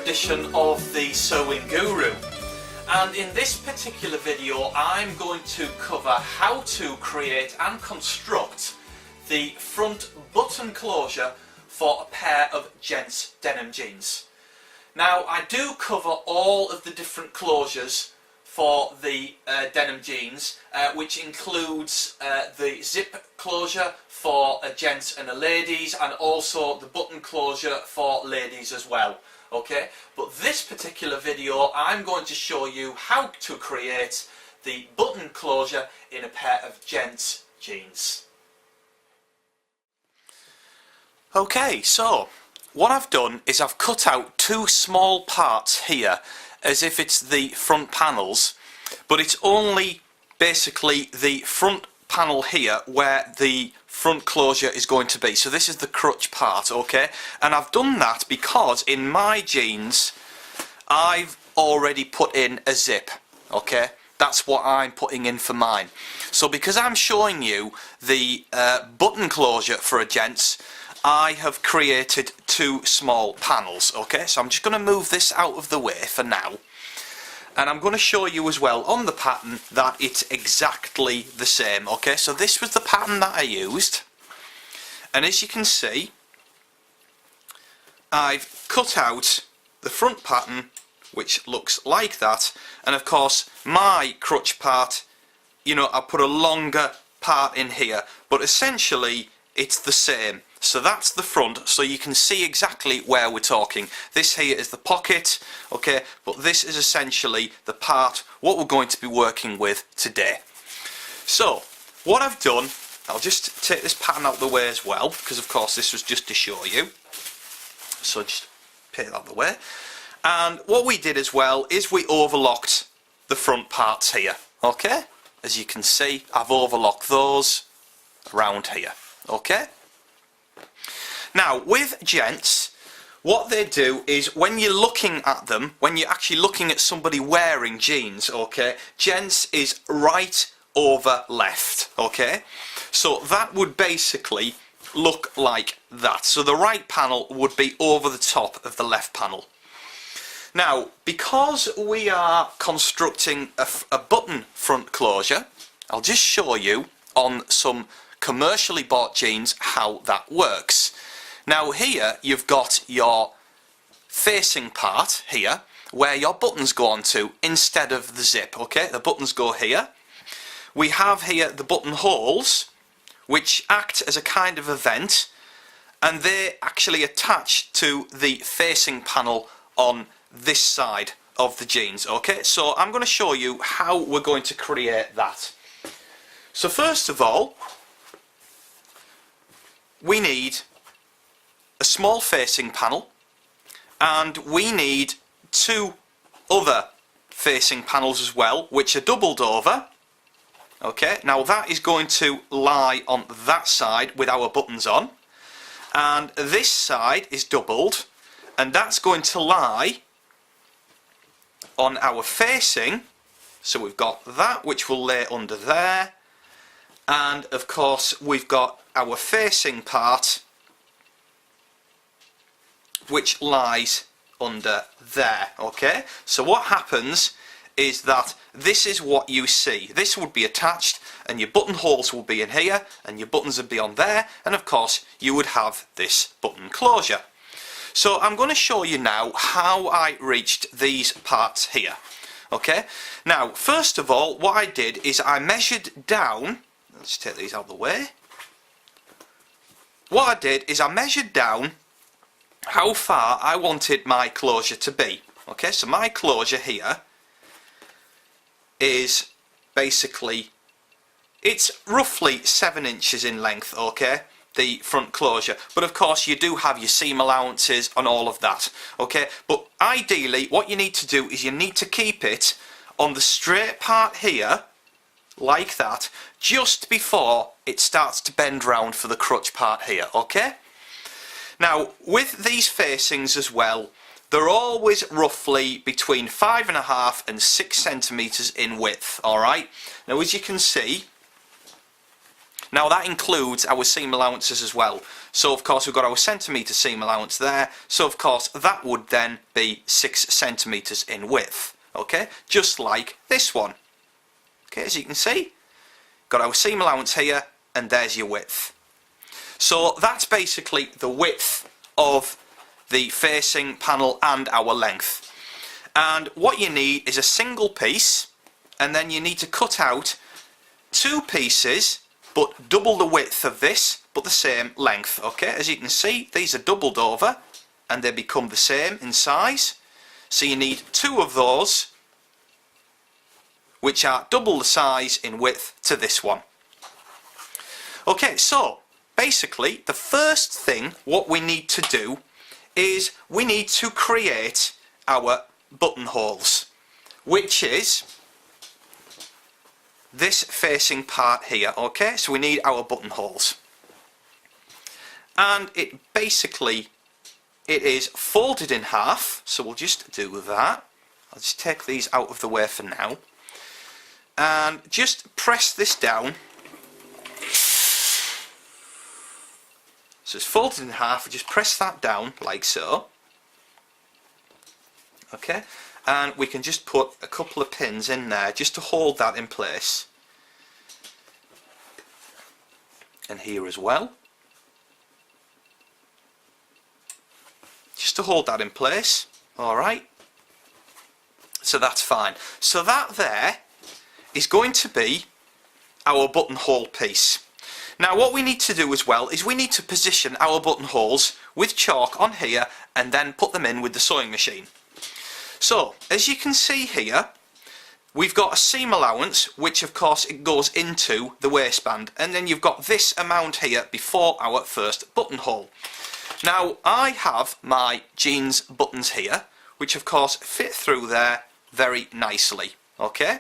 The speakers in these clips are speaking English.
edition of the Sewing Guru, and in this particular video I'm going to cover how to create and construct the front button closure for a pair of gents denim jeans. Now, I do cover all of the different closures for the denim jeans, which includes the zip closure for a gents and a ladies, and also the button closure for ladies as well. Okay, but this particular video I'm going to show you how to create the button closure in a pair of gents jeans. Okay, so what I've done is I've cut out two small parts here as if it's the front panels, but it's only basically the front panel here where the front closure is going to be. So this is the crutch part, okay? And I've done that because in my jeans I've already put in a zip, okay? That's what I'm putting in for mine. So because I'm showing you the button closure for a gents, I have created two small panels, okay? So I'm just going to move this out of the way for now. And I'm going to show you as well on the pattern that it's exactly the same, okay? So this was the pattern that I used, and as you can see I've cut out the front pattern which looks like that, and of course my crutch part, you know, I put a longer part in here, but essentially it's the same. So that's the front, so you can see exactly where we're talking. This here is the pocket, okay, but this is essentially the part what we're going to be working with today. So what I've done, I'll just take this pattern out of the way as well, because of course this was just to show you. So just take that out of the way. And what we did as well is we overlocked the front parts here, okay? As you can see, I've overlocked those around here, okay? Now, with gents, what they do is when you're looking at them, when you're actually looking at somebody wearing jeans, okay, gents is right over left, okay? So that would basically look like that. So the right panel would be over the top of the left panel. Now, because we are constructing a button front closure, I'll just show you on some commercially bought jeans how that works. Now here you've got your facing part here where your buttons go onto instead of the zip, okay? The buttons go here. We have here the button holes which act as a kind of a vent, and they actually attach to the facing panel on this side of the jeans, okay? So I'm going to show you how we're going to create that. So first of all, we need a small facing panel, and we need two other facing panels as well which are doubled over, okay? Now that is going to lie on that side with our buttons on, and this side is doubled, and that's going to lie on our facing. So we've got that which will lay under there, and of course we've got our facing part which lies under there, okay? So what happens is that this is what you see. This would be attached, and your buttonholes will be in here, and your buttons would be on there, and of course you would have this button closure. So I'm going to show you now how I reached these parts here, okay? Now, first of all, what I did is I measured down, let's take these out of the way. What I did is I measured down how far I wanted my closure to be. Okay, so my closure here is basically, it's roughly 7 inches in length, okay, the front closure, but of course you do have your seam allowances and all of that, okay? But ideally what you need to do is you need to keep it on the straight part here like that, just before it starts to bend round for the crutch part here, okay? Now, with these facings as well, they're always roughly between 5.5 and 6 centimetres in width, alright? Now, as you can see, Now that includes our seam allowances as well. So of course we've got our centimetre seam allowance there, so of course that would then be 6 centimetres in width, okay, just like this one. Okay, as you can see, got our seam allowance here, and there's your width. So that's basically the width of the facing panel and our length. And what you need is a single piece, and then you need to cut out 2 pieces but double the width of this but the same length. Okay, as you can see, these are doubled over and they become the same in size, so you need 2 of those which are double the size in width to this one. Okay, so basically the first thing what we need to do is we need to create our buttonholes, which is this facing part here. Okay, so we need our buttonholes, and it is folded in half, so we'll just do that. I'll just take these out of the way for now and just press this down. So it's folded in half, we just press that down like so. Okay, and we can just put a couple of pins in there just to hold that in place, and here as well, just to hold that in place. Alright, so that's fine. So that there is going to be our buttonhole piece. Now what we need to do as well is we need to position our buttonholes with chalk on here and then put them in with the sewing machine. So as you can see here, we've got a seam allowance, which of course it goes into the waistband, and then you've got this amount here before our first buttonhole. Now I have my jeans buttons here, which of course fit through there very nicely. Okay,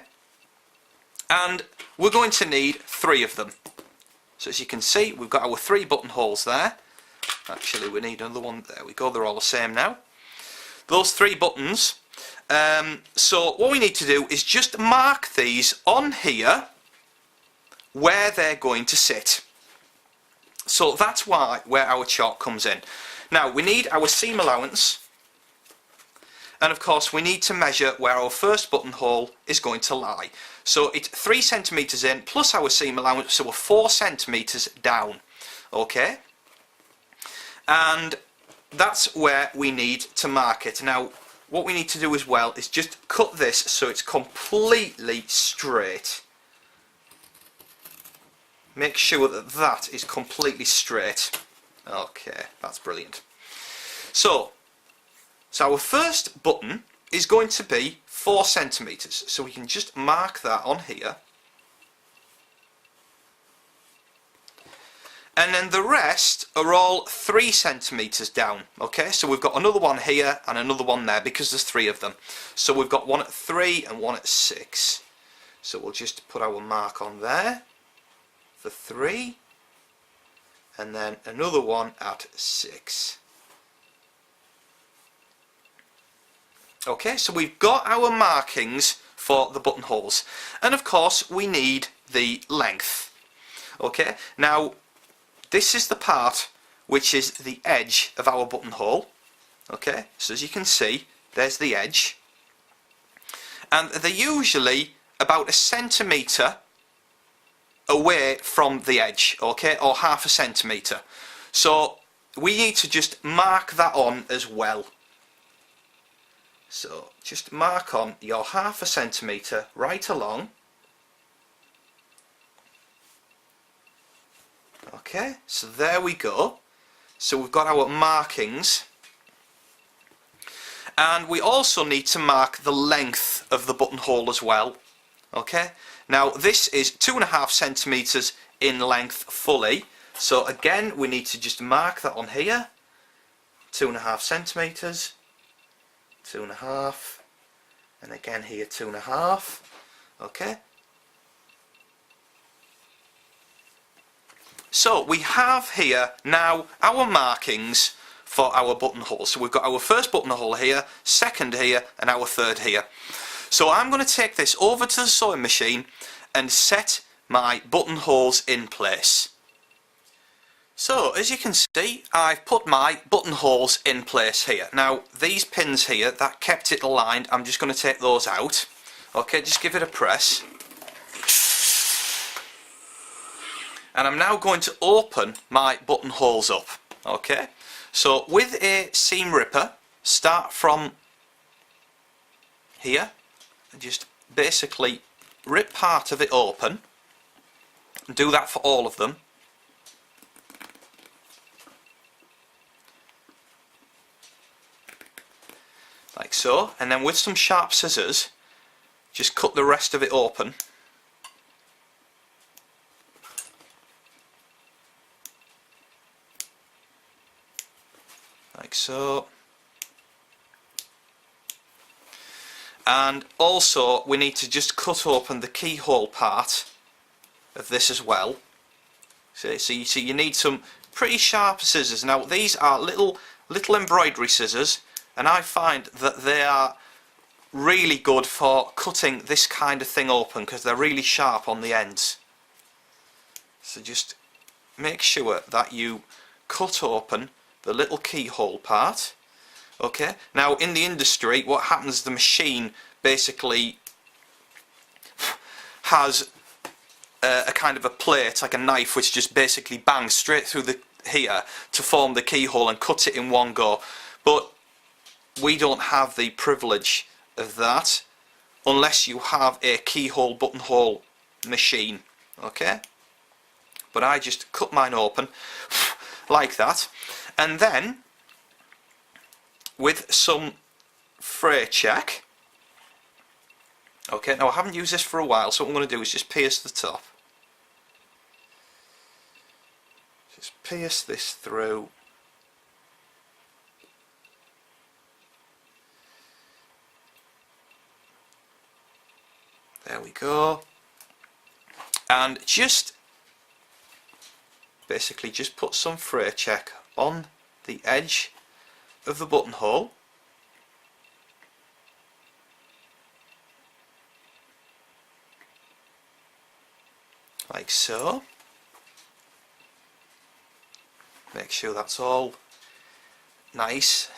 and we're going to need 3 of them. So as you can see, we've got our 3 buttonholes there. Actually we need another one. There we go, they're all the same now. Those 3 buttons. So what we need to do is just mark these on here where they're going to sit. So that's where our chalk comes in. Now we need our seam allowance, and of course we need to measure where our first buttonhole is going to lie. So it's 3 centimetres in plus our seam allowance, so we're 4 centimetres down. Okay, and that's where we need to mark it. Now what we need to do as well is just cut this so it's completely straight. Make sure that that is completely straight. Okay, that's brilliant. So our first button is going to be 4 centimetres, so we can just mark that on here, and then the rest are all 3 centimetres down. Okay, so we've got another one here and another one there because there's 3 of them. So we've got one at 3 and one at 6. So we'll just put our mark on there for 3, and then another one at 6. Okay, so we've got our markings for the buttonholes, and of course we need the length. Okay, now this is the part which is the edge of our buttonhole. Okay, so as you can see, there's the edge, and they're usually about 1 centimetre away from the edge, okay, or 1/2 centimetre. So we need to just mark that on as well. So just mark on your 1/2 centimetre right along. Okay, so there we go. So we've got our markings, and we also need to mark the length of the buttonhole as well. Okay, now this is 2.5 centimetres in length fully, so again we need to just mark that on here. 2.5 centimetres, 2.5, and again here 2.5. Okay, so we have here now our markings for our buttonhole. So we've got our first buttonhole here, second here, and our third here. So I'm going to take this over to the sewing machine and set my buttonholes in place. So as you can see, I've put my buttonholes in place here. Now these pins here that kept it aligned, I'm just going to take those out. Okay, just give it a press. And I'm now going to open my buttonholes up. Okay, so with a seam ripper, start from here and just basically rip part of it open. Do that for all of them. Like so, and then with some sharp scissors just cut the rest of it open. Like so. And also we need to just cut open the keyhole part of this as well. So you need some pretty sharp scissors. Now these are little embroidery scissors, and I find that they are really good for cutting this kind of thing open because they're really sharp on the ends. So just make sure that you cut open the little keyhole part. Okay, now in the industry what happens, the machine basically has a kind of a plate, like a knife, which just basically bangs straight through the here to form the keyhole and cut it in one go. But we don't have the privilege of that unless you have a keyhole buttonhole machine. Okay, but I just cut mine open like that, and then with some fray check. Okay, now I haven't used this for a while, so what I'm going to do is just pierce the top. Just pierce this through. There we go. And just basically just put some fray check on the edge of the buttonhole. Like so. Make sure that's all nice.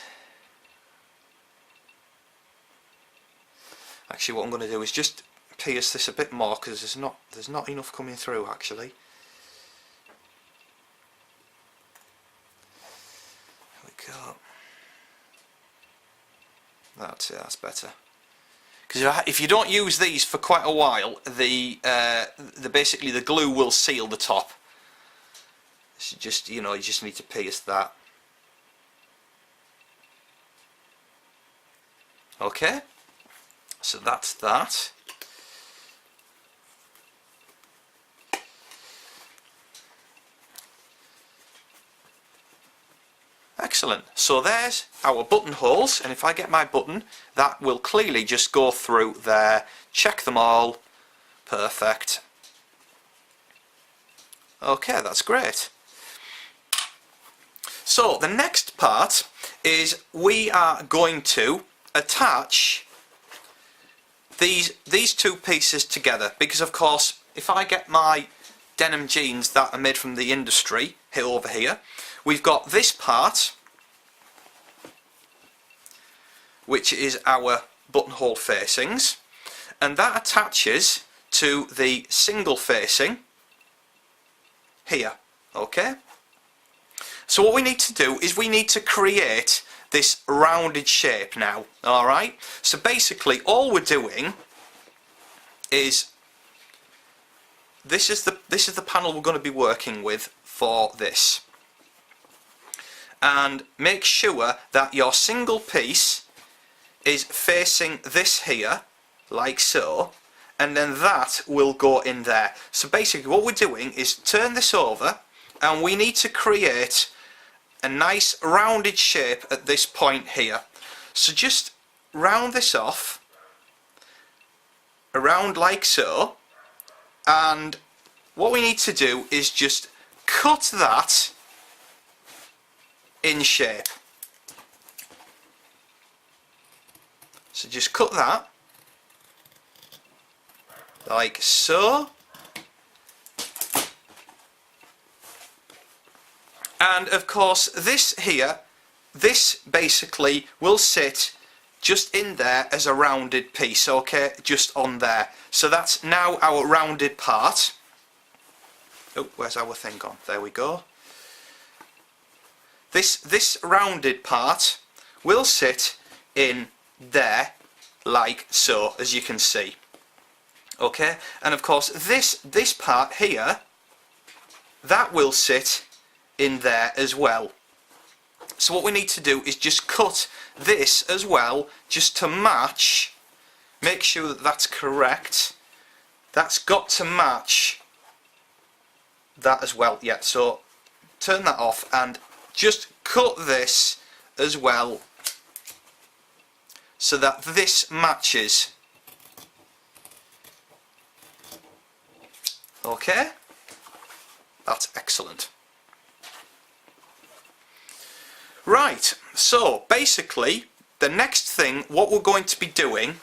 Actually, what I'm going to do is just pierce this a bit more because there's not enough coming through actually. There we go. That's it, that's better. Because if you don't use these for quite a while, basically the glue will seal the top. So just, you just need to pierce that. Okay, so that's that. Excellent. So there's our buttonholes, and if I get my button, that will clearly just go through there. Check them all. Perfect. Okay, that's great. So the next part is we are going to attach these two pieces together, because of course if I get my denim jeans that are made from the industry here over here, we've got this part which is our buttonhole facings, and that attaches to the single facing here. Okay, so what we need to do is we need to create this rounded shape now. Alright, so basically all we're doing is this is the panel we're going to be working with for this, and make sure that your single piece is facing this here like so, and then that will go in there. So basically what we're doing is turn this over, and we need to create a nice rounded shape at this point here. So just round this off around like so, and what we need to do is just cut that in shape. So just cut that like so, And of course this here, this basically will sit just in there as a rounded piece, okay, just on there. So that's now our rounded part. Oh, where's our thing gone? There we go. This rounded part will sit in there like so, as you can see. Okay, and of course this part here, that will sit in there as well. So what we need to do is just cut this as well, just to match, make sure that that's correct. That's got to match that as well. Yeah, so turn that off and just cut this as well so that this matches. Okay, that's excellent. Right, so basically the next thing what we're going to be doing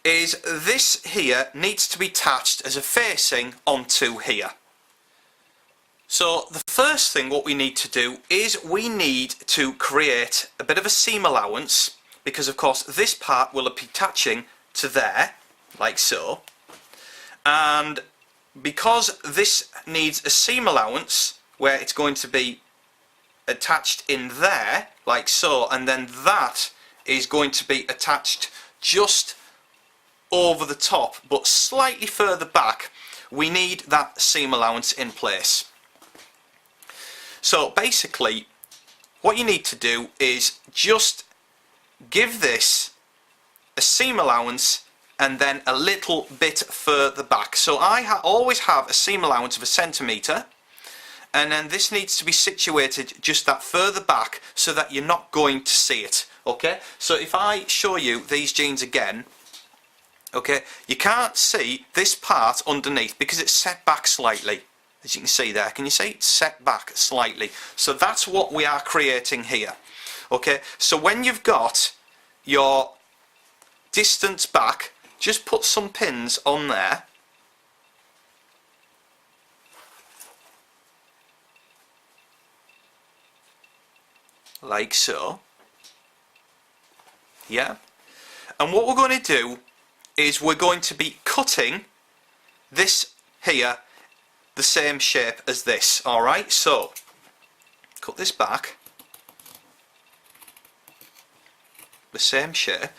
is this here needs to be attached as a facing onto here. So the first thing what we need to do is we need to create a bit of a seam allowance, because of course this part will be attaching to there like so, and because this needs a seam allowance where it's going to be attached in there like so, and then that is going to be attached just over the top but slightly further back, we need that seam allowance in place. So basically what you need to do is just give this a seam allowance and then a little bit further back. So I always have a seam allowance of 1 centimetre, and then this needs to be situated just that further back so that you're not going to see it. Okay, so if I show you these jeans again, okay, you can't see this part underneath because it's set back slightly, as you can see there. Can you see? It's set back slightly. So that's what we are creating here. Okay, so when you've got your distance back, just put some pins on there. Like so. Yeah. And what we're going to do is we're going to be cutting this here the same shape as this. Alright, so cut this back the same shape.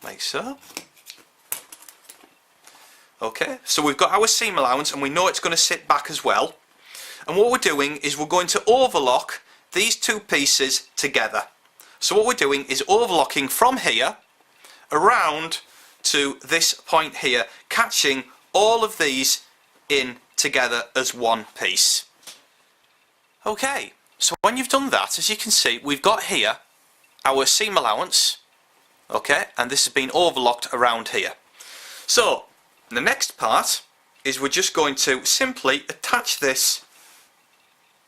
Like so. Okay, so we've got our seam allowance and we know it's going to sit back as well. And what we're doing is we're going to overlock these two pieces together. So what we're doing is overlocking from here around to this point here, catching all of these in together as one piece. Okay, so when you've done that, as you can see, we've got here our seam allowance, okay, and this has been overlocked around here. So the next part is we're just going to simply attach this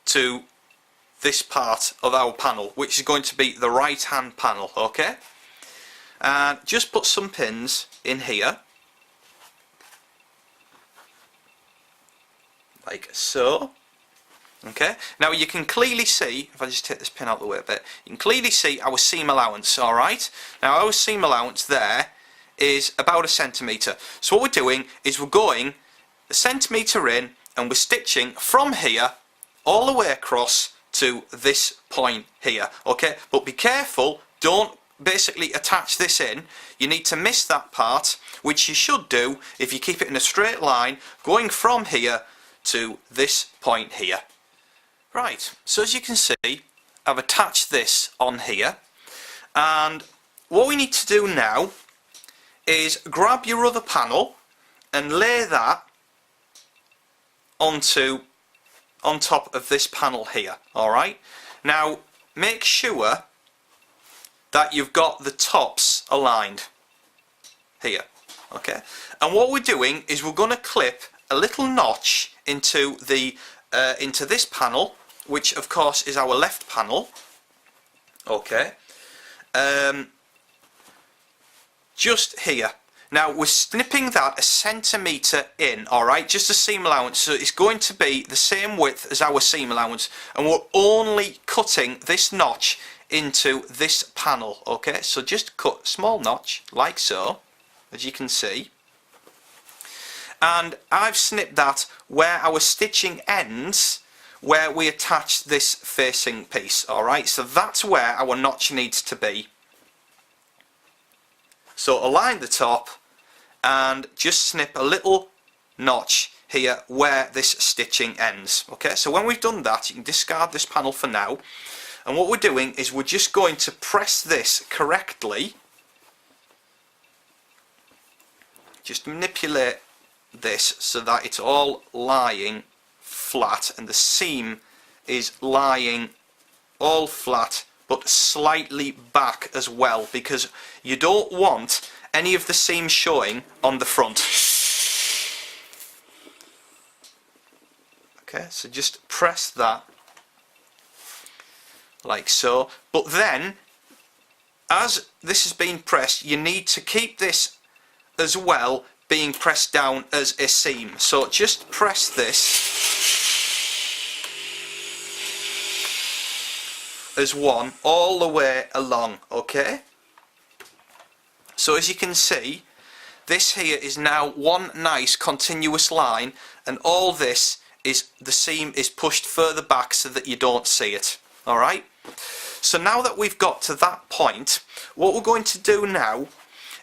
to this part of our panel, which is going to be the right hand panel, okay, and just put some pins in here like so. Okay, now you can clearly see, if I just take this pin out of the way a bit, you can clearly see our seam allowance. Alright, now our seam allowance there is about 1 centimetre. So what we're doing is we're going 1 centimetre in and we're stitching from here all the way across to this point here. Okay, but be careful, don't basically attach this in. You need to miss that part, which you should do if you keep it in a straight line going from here to this point here. Right, so as you can see, I've attached this on here, and what we need to do now is grab your other panel and lay that on top of this panel here. Alright, now make sure that you've got the tops aligned here. Okay, and what we're doing is we're going to clip a little notch into this panel, which of course is our left panel. Okay, just here, Now we're snipping that a centimetre in, alright, just a seam allowance, so it's going to be the same width as our seam allowance, and we're only cutting this notch into this panel, okay, so just cut a small notch like so, as you can see, and I've snipped that where our stitching ends, where we attach this facing piece, alright, so that's where our notch needs to be. So align the top and just snip a little notch here where this stitching ends. Okay, so when we've done that, you can discard this panel for now, and what we're doing is we're just going to press this correctly, just manipulate this so that it's all lying flat and the seam is lying all flat but slightly back as well, because you don't want any of the seam showing on the front. Okay, so just press that like so, but then as this is being pressed, you need to keep this as well being pressed down as a seam. So just press this as one all the way along, okay? So as you can see, this here is now one nice continuous line, and all this is, the seam is pushed further back so that you don't see it, alright? So now that we've got to that point, what we're going to do now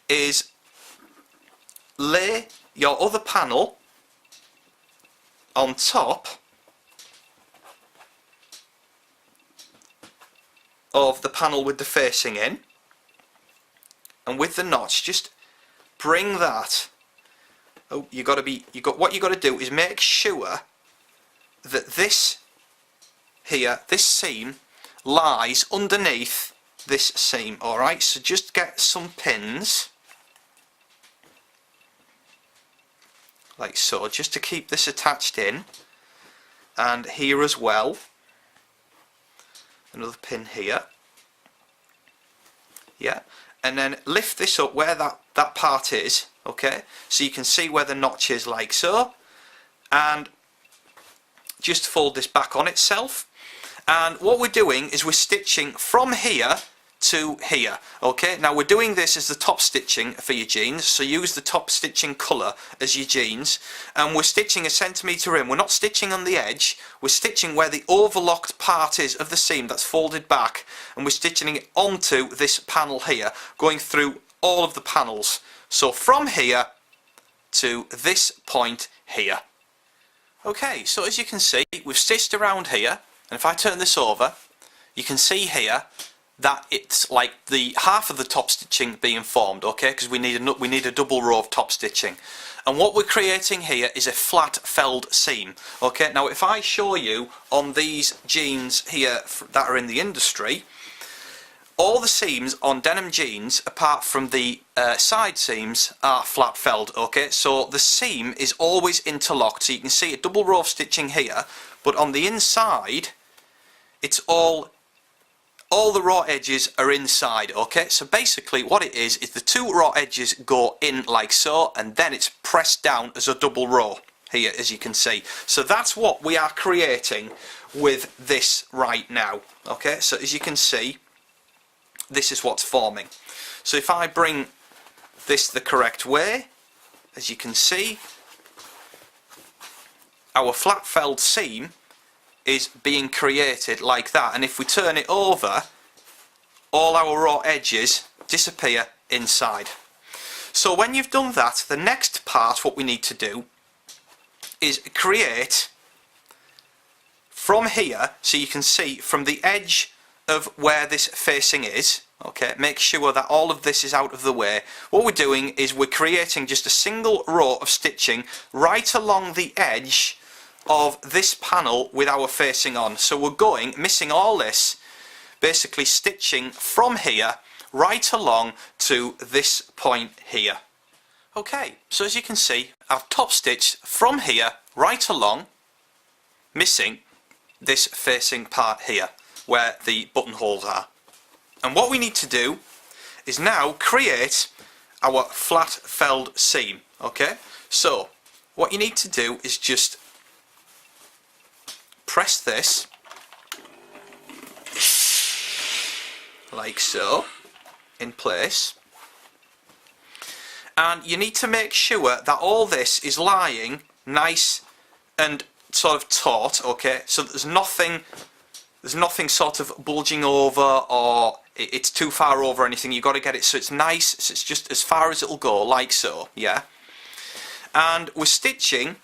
is lay your other panel on top of the panel with the facing in, and with the notch just bring that. Oh, what you got to do is make sure that this here, this seam, lies underneath this seam, alright? So just get some pins like so, just to keep this attached in, and here as well, another pin here, yeah, and then lift this up where that part is, okay, so you can see where the notch is like so, and just fold this back on itself. And what we're doing is we're stitching from here to here, okay? Now we're doing this as the top stitching for your jeans, so use the top stitching colour as your jeans, and we're stitching a centimetre in. We're not stitching on the edge, we're stitching where the overlocked part is of the seam that's folded back, and we're stitching it onto this panel here, going through all of the panels. So from here to this point here. Okay, so as you can see, we've stitched around here, and if I turn this over, you can see here that it's like the half of the top stitching being formed, okay, because we need a double row of top stitching, and what we're creating here is a flat felled seam. Okay, now if I show you on these jeans here that are in the industry, all the seams on denim jeans apart from the side seams are flat felled, okay, so the seam is always interlocked, so you can see a double row of stitching here, but on the inside it's all the raw edges are inside, okay? So basically what it is the two raw edges go in like so, and then it's pressed down as a double row here, as you can see. So that's what we are creating with this right now, okay? So as you can see, this is what's forming. So if I bring this the correct way, as you can see, our flat felled seam is being created like that, and if we turn it over, all our raw edges disappear inside. So when you've done that, the next part, what we need to do is create from here, so you can see from the edge of where this facing is, okay, make sure that all of this is out of the way. What we're doing is we're creating just a single row of stitching right along the edge of this panel with our facing on. So we're going, missing all this, basically stitching from here right along to this point here. Okay, so as you can see, I've top stitched from here right along, missing this facing part here where the buttonholes are. And what we need to do is now create our flat felled seam. Okay, so what you need to do is just press this like so in place, and you need to make sure that all this is lying nice and sort of taut. Okay, so there's nothing sort of bulging over or it's too far over or anything. You've got to get it so it's nice, so it's just as far as it'll go, like so. Yeah, and we're stitching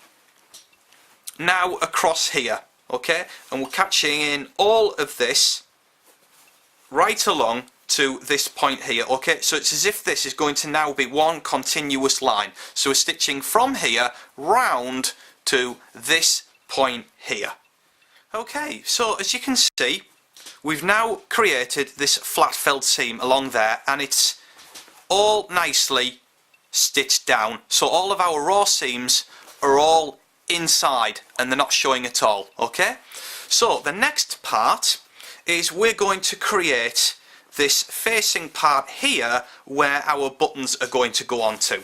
now across here. Okay, and we're catching in all of this right along to this point here. Okay, so it's as if this is going to now be one continuous line. So we're stitching from here round to this point here. Okay, so as you can see, we've now created this flat felled seam along there, and it's all nicely stitched down. So all of our raw seams are all inside and they're not showing at all. Okay, so the next part is we're going to create this facing part here where our buttons are going to go onto.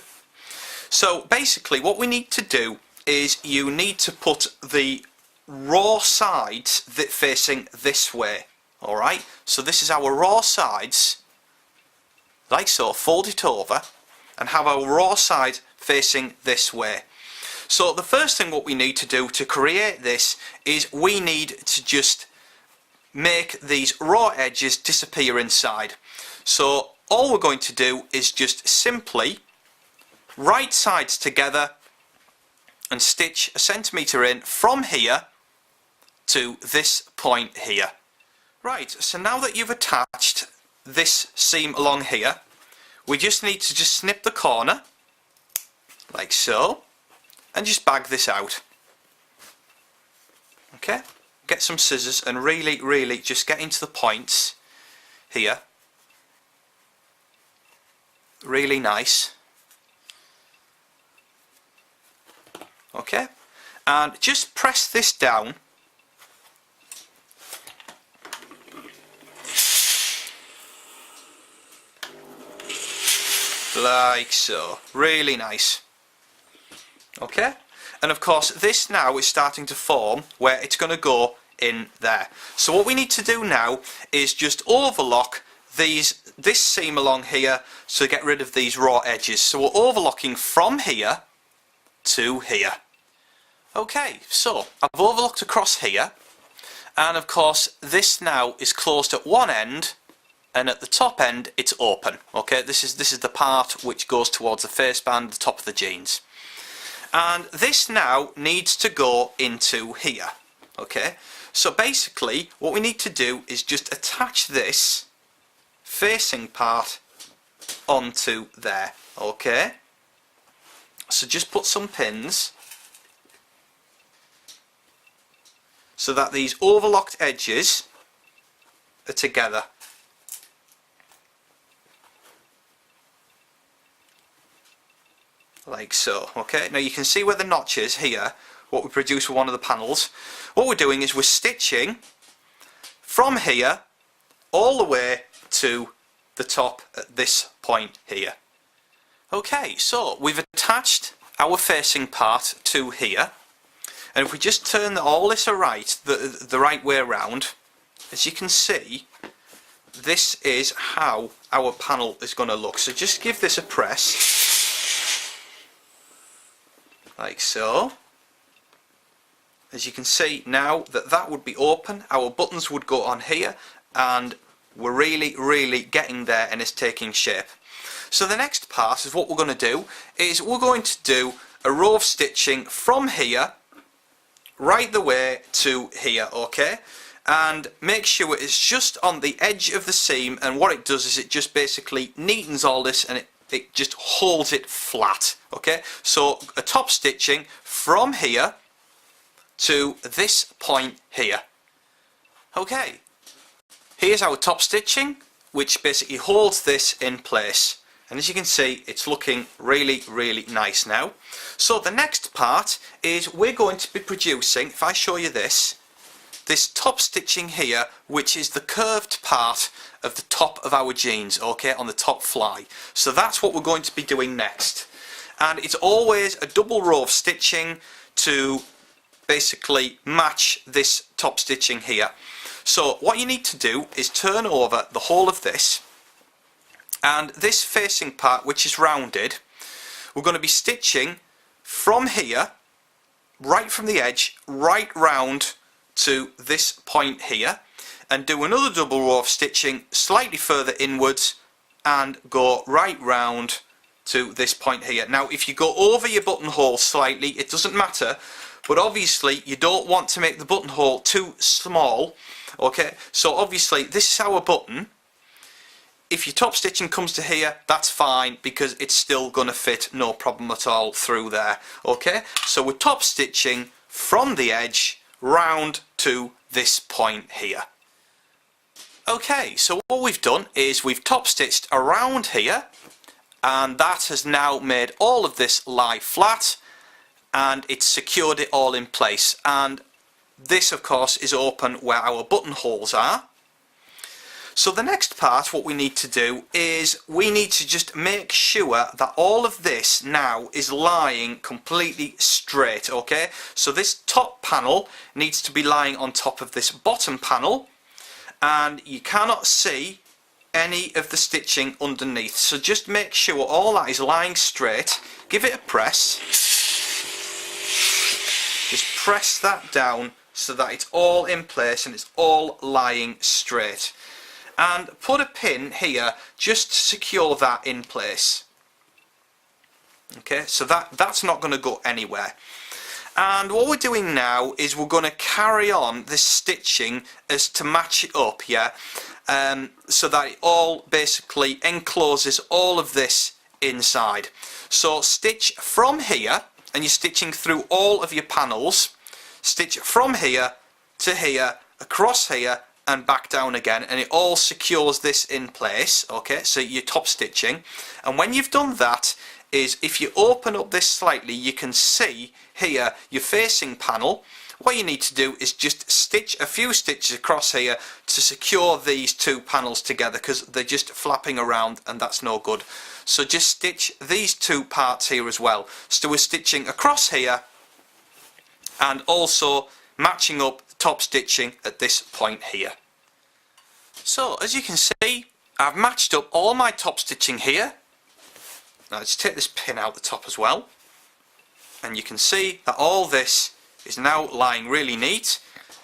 So basically what we need to do is you need to put the raw sides that facing this way. Alright, so this is our raw sides, like so. Fold it over and have our raw side facing this way. So the first thing what we need to do to create this is we need to just make these raw edges disappear inside. So all we're going to do is just simply right sides together and stitch 1 centimetre in from here to this point here. Right, so now that you've attached this seam along here, we just need to just snip the corner like so and just bag this out. Okay, get some scissors and really just get into the points here. Really nice. Okay, and just press this down like so. Really nice. Okay, and of course this now is starting to form where it's going to go in there. So what we need to do now is just overlock this seam along here to get rid of these raw edges. So we're overlocking from here to here. Okay, so I've overlocked across here, and of course this now is closed at one end, and at the top end it's open. Okay, this is the part which goes towards the faceband, the top of the jeans. And this now needs to go into here. Okay, so basically what we need to do is just attach this facing part onto there. Okay, so just put some pins so that these overlocked edges are together. Like so. Okay, now you can see where the notch is here, what we produce with one of the panels. What we're doing is we're stitching from here all the way to the top at this point here. Okay, so we've attached our facing part to here, and if we just turn all this the right way around, as you can see, this is how our panel is going to look. So just give this a press like so. As you can see now that would be open, our buttons would go on here, and we're really getting there and it's taking shape. So the next part is what we're going to do is we're going to do a row of stitching from here right the way to here. Okay, and make sure it's just on the edge of the seam, and what it does is it just basically neatens all this and it just holds it flat. Okay, so a top stitching from here to this point here. Okay, here's our top stitching, which basically holds this in place, and as you can see it's looking really nice now. So the next part is we're going to be producing, if I show you this top stitching here, which is the curved part of the top of our jeans, okay, on the top fly. So that's what we're going to be doing next. And it's always a double row of stitching to basically match this top stitching here. So what you need to do is turn over the whole of this, and this facing part, which is rounded, we're going to be stitching from here, right from the edge, right round to this point here, and do another double row of stitching slightly further inwards and go right round to this point here. Now if you go over your buttonhole slightly, it doesn't matter, but obviously you don't want to make the buttonhole too small, okay? So obviously this is our button. If your top stitching comes to here, that's fine, because it's still going to fit, no problem at all, through there, okay? So we're top stitching from the edge round to this point here. Okay, so what we've done is we've top stitched around here, and that has now made all of this lie flat, and it's secured it all in place. And this of course is open where our buttonholes are. So the next part, what we need to do is we need to just make sure that all of this now is lying completely straight, okay? So this top panel needs to be lying on top of this bottom panel, and you cannot see any of the stitching underneath. So just make sure all that is lying straight. Give it a press. Just press that down so that it's all in place and it's all lying straight. And put a pin here just to secure that in place. Okay, so that's not going to go anywhere. And what we're doing now is we're going to carry on this stitching as to match it up, yeah, so that it all basically encloses all of this inside. So stitch from here, and you're stitching through all of your panels. Stitch from here to here, across here, and back down again, and it all secures this in place, okay? So you're top stitching, and when you've done that, is if you open up this slightly, you can see here your facing panel. What you need to do is just stitch a few stitches across here to secure these two panels together, because they're just flapping around and that's no good. So just stitch these two parts here as well. So we're stitching across here and also matching up top stitching at this point here. So as you can see, I've matched up all my top stitching here. Now let's take this pin out the top as well, and you can see that all this is now lying really neat.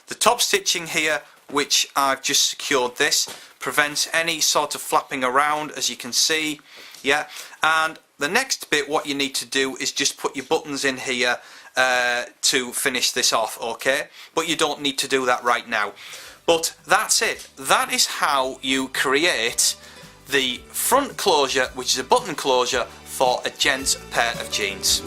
The top stitching here, which I've just secured this, prevents any sort of flapping around, as you can see, yeah. And the next bit, what you need to do is just put your buttons in here to finish this off, okay? But you don't need to do that right now. But that's it. That is how you create the front closure, which is a button closure for a gents pair of jeans.